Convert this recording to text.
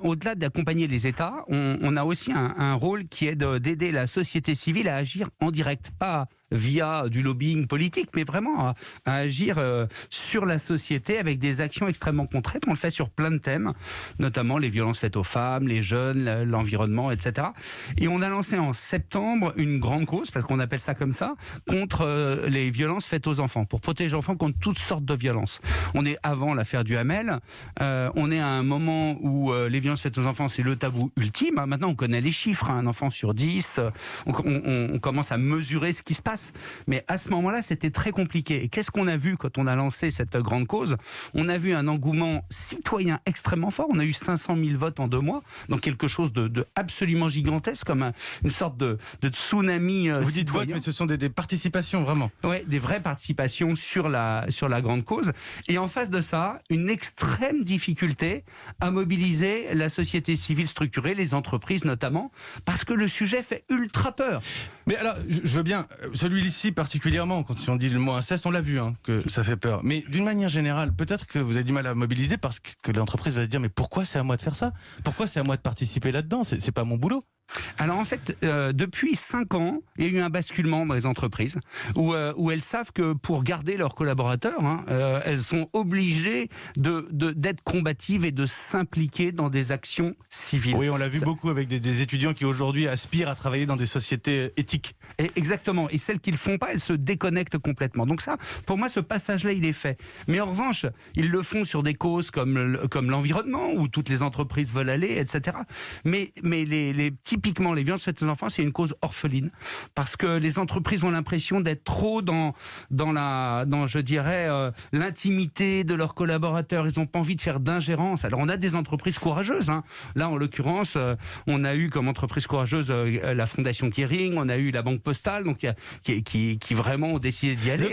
Au-delà d'accompagner les États, on a aussi un rôle qui est d'aider la société civile à agir en direct, pas via du lobbying politique, mais vraiment à agir sur la société avec des actions extrêmement concrètes. On le fait sur plein de thèmes, notamment les violences faites aux femmes, les jeunes, l'environnement, etc. Et on a lancé en septembre une grande cause, parce qu'on appelle ça comme ça, contre les violences faites aux enfants, pour protéger les enfants contre toutes sortes de violences. On est avant l'affaire du Hamel, on est à un moment où les violences faites aux enfants, c'est le tabou ultime. Maintenant, on connaît les chiffres, un enfant sur 10, on commence à mesurer ce qui se passe. Mais à ce moment-là, c'était très compliqué. Et qu'est-ce qu'on a vu quand on a lancé cette grande cause ? On a vu un engouement citoyen extrêmement fort. On a eu 500 000 votes en 2 mois, donc quelque chose de absolument gigantesque, comme une sorte de tsunami Vous dites citoyen. vote, mais ce sont des participations, vraiment. Oui, des vraies participations sur la grande cause. Et en face de ça, une extrême difficulté à mobiliser la société civile structurée, les entreprises notamment, parce que le sujet fait ultra peur. Mais alors, je veux bien, celui-ci particulièrement, quand on dit le mot inceste, on l'a vu, que ça fait peur. Mais d'une manière générale, peut-être que vous avez du mal à mobiliser parce que l'entreprise va se dire, mais pourquoi c'est à moi de faire ça ? Pourquoi c'est à moi de participer là-dedans ? C'est pas mon boulot. Alors en fait, depuis 5 ans, il y a eu un basculement dans les entreprises où elles savent que pour garder leurs collaborateurs, elles sont obligées d'être combatives et de s'impliquer dans des actions civiles. Oui, on l'a vu beaucoup avec des étudiants qui aujourd'hui aspirent à travailler dans des sociétés éthiques. Exactement. Et celles qui ne le font pas, elles se déconnectent complètement. Donc ça, pour moi, ce passage-là, il est fait. Mais en revanche, ils le font sur des causes comme l'environnement, où toutes les entreprises veulent aller, etc. Mais typiquement, les violences faites aux enfants, c'est une cause orpheline. Parce que les entreprises ont l'impression d'être trop dans je dirais, l'intimité de leurs collaborateurs. Ils n'ont pas envie de faire d'ingérence. Alors, on a des entreprises courageuses. Là, en l'occurrence, on a eu comme entreprise courageuse la Fondation Kering, on a eu la Banque Postale, donc qui vraiment ont décidé d'y aller.